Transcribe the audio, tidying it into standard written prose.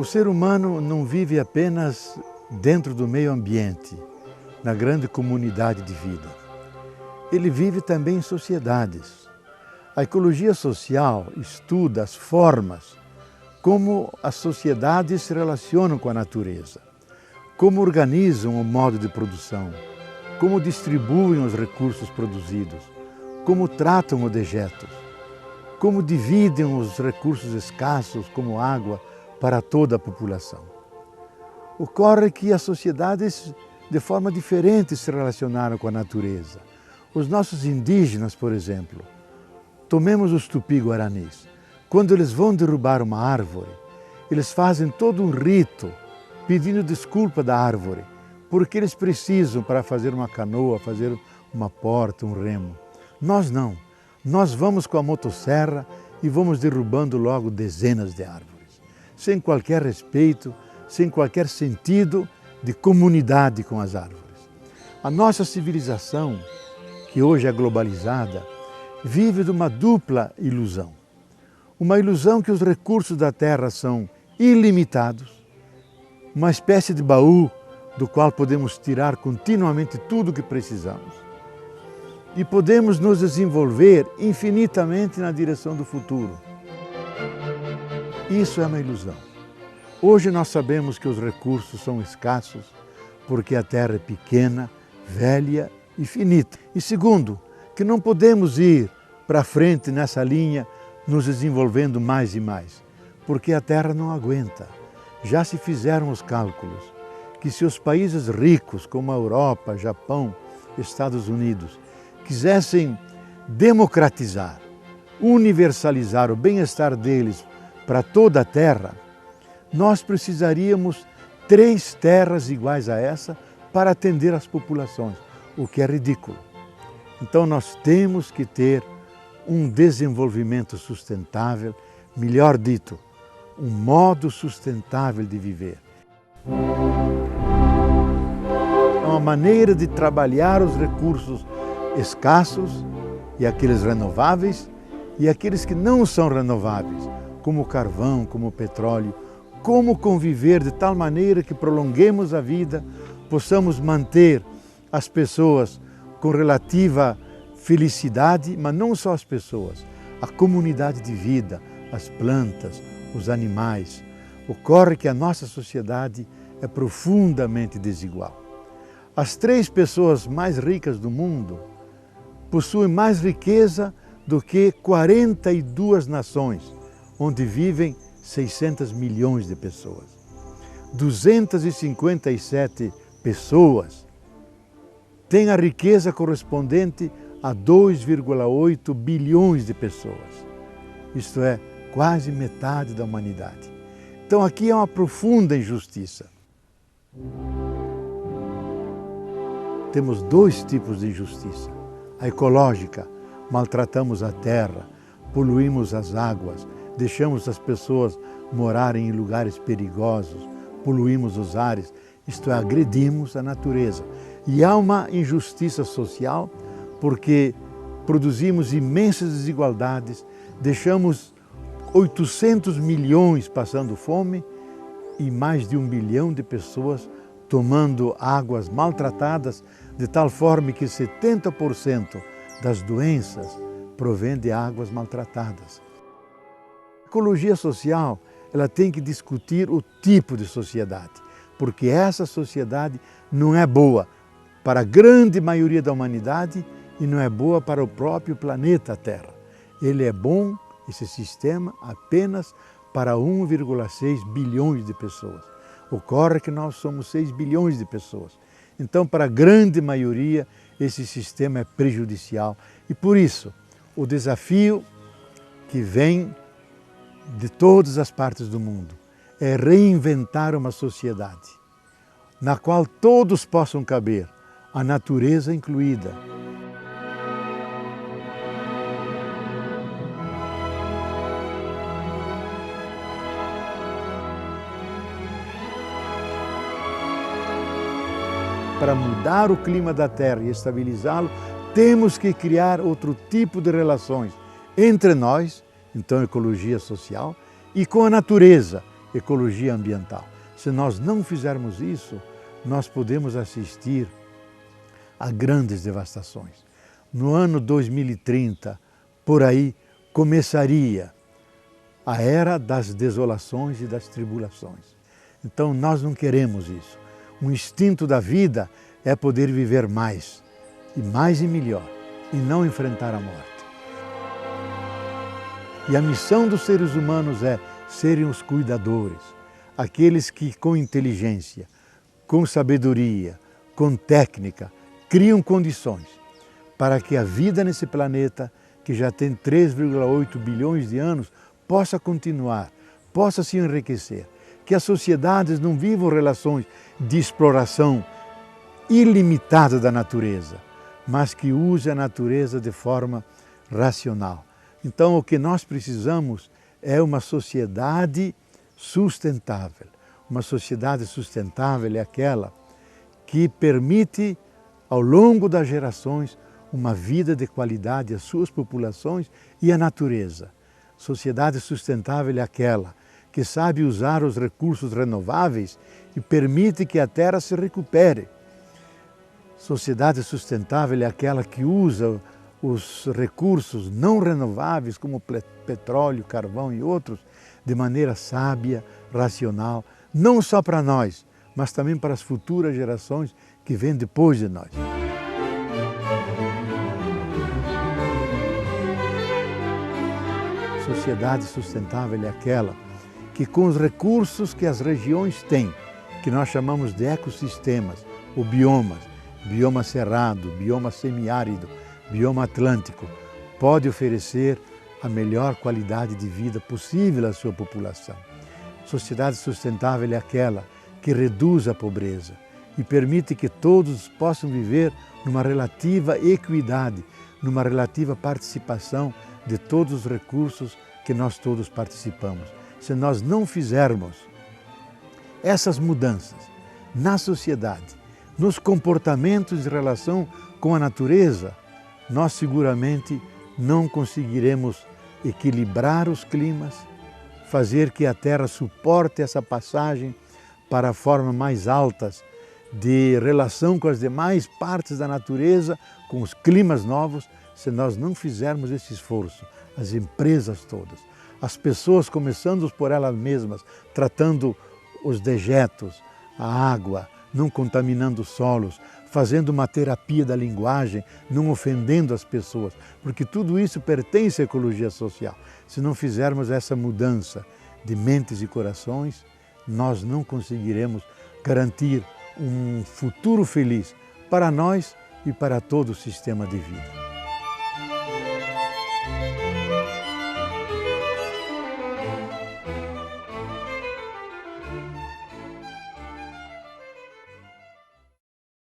ser humano não vive apenas dentro do meio ambiente, na grande comunidade de vida. Ele vive também em sociedades. A ecologia social estuda as formas como as sociedades se relacionam com a natureza, como organizam o modo de produção, como distribuem os recursos produzidos, como tratam os dejetos, como dividem os recursos escassos, como água, para toda a população. Ocorre que as sociedades, de forma diferente, se relacionaram com a natureza. Os nossos indígenas, por exemplo, tomemos os tupi-guaranis. Quando eles vão derrubar uma árvore, eles fazem todo um rito pedindo desculpa da árvore, porque eles precisam para fazer uma canoa, fazer uma porta, um remo. Nós não. Nós vamos com a motosserra e vamos derrubando logo dezenas de árvores, sem qualquer respeito, sem qualquer sentido de comunidade com as árvores. A nossa civilização, que hoje é globalizada, vive de uma dupla ilusão. Uma ilusão que os recursos da terra são ilimitados, uma espécie de baú do qual podemos tirar continuamente tudo o que precisamos e podemos nos desenvolver infinitamente na direção do futuro. Isso é uma ilusão. Hoje nós sabemos que os recursos são escassos porque a terra é pequena, velha e finita. E segundo, que não podemos ir para frente nessa linha nos desenvolvendo mais e mais, porque a terra não aguenta. Já se fizeram os cálculos que se os países ricos como a Europa, Japão, Estados Unidos quisessem democratizar, universalizar o bem-estar deles para toda a terra, nós precisaríamos 3 terras iguais a essa para atender as populações, o que é ridículo. Então nós temos que ter um desenvolvimento sustentável, melhor dito, um modo sustentável de viver. É uma maneira de trabalhar os recursos escassos e aqueles renováveis e aqueles que não são renováveis, como o carvão, como o petróleo, como conviver de tal maneira que prolonguemos a vida, possamos manter as pessoas com relativa felicidade, mas não só as pessoas, a comunidade de vida, as plantas, os animais. Ocorre que a nossa sociedade é profundamente desigual. As 3 pessoas mais ricas do mundo possuem mais riqueza do que 42 nações, onde vivem 600 milhões de pessoas. 257 pessoas têm a riqueza correspondente a 2,8 bilhões de pessoas. Isto é, quase metade da humanidade. Então aqui é uma profunda injustiça. Temos 2 tipos de injustiça. A ecológica, maltratamos a terra, poluímos as águas, deixamos as pessoas morarem em lugares perigosos, poluímos os ares, isto é, agredimos a natureza. E há uma injustiça social porque produzimos imensas desigualdades, deixamos 800 milhões passando fome e mais de 1 bilhão de pessoas tomando águas maltratadas, de tal forma que 70% das doenças provém de águas maltratadas. A ecologia social, ela tem que discutir o tipo de sociedade, porque essa sociedade não é boa para a grande maioria da humanidade e não é boa para o próprio planeta Terra. Ele é bom, esse sistema, apenas para 1,6 bilhões de pessoas. Ocorre que nós somos 6 bilhões de pessoas. Então, para a grande maioria, esse sistema é prejudicial. E por isso, o desafio que vem de todas as partes do mundo é reinventar uma sociedade na qual todos possam caber, a natureza incluída. Para mudar o clima da Terra e estabilizá-lo, temos que criar outro tipo de relações entre nós, então ecologia social, e com a natureza, ecologia ambiental. Se nós não fizermos isso, nós podemos assistir a grandes devastações. No ano 2030, por aí, começaria a era das desolações e das tribulações. Então nós não queremos isso. O instinto da vida é poder viver mais e melhor, e não enfrentar a morte. E a missão dos seres humanos é serem os cuidadores, aqueles que com inteligência, com sabedoria, com técnica, criam condições para que a vida nesse planeta, que já tem 3,8 bilhões de anos, possa continuar, possa se enriquecer, que as sociedades não vivam relações de exploração ilimitada da natureza, mas que use a natureza de forma racional. Então, o que nós precisamos é uma sociedade sustentável. Uma sociedade sustentável é aquela que permite, ao longo das gerações, uma vida de qualidade às suas populações e à natureza. Sociedade sustentável é aquela que sabe usar os recursos renováveis e permite que a terra se recupere. Sociedade sustentável é aquela que usa os recursos não renováveis, como petróleo, carvão e outros, de maneira sábia, racional, não só para nós, mas também para as futuras gerações que vêm depois de nós. Sociedade sustentável é aquela que, com os recursos que as regiões têm, que nós chamamos de ecossistemas ou biomas, bioma cerrado, bioma semiárido, bioma atlântico, pode oferecer a melhor qualidade de vida possível à sua população. Sociedade sustentável é aquela que reduz a pobreza e permite que todos possam viver numa relativa equidade, numa relativa participação de todos os recursos que nós todos participamos. Se nós não fizermos essas mudanças na sociedade, nos comportamentos em relação com a natureza, nós seguramente não conseguiremos equilibrar os climas, fazer que a Terra suporte essa passagem para formas mais altas de relação com as demais partes da natureza, com os climas novos, se nós não fizermos esse esforço. As empresas todas, as pessoas começando por elas mesmas, tratando os dejetos, a água, não contaminando os solos, fazendo uma terapia da linguagem, não ofendendo as pessoas, porque tudo isso pertence à ecologia social. Se não fizermos essa mudança de mentes e corações, nós não conseguiremos garantir um futuro feliz para nós e para todo o sistema de vida.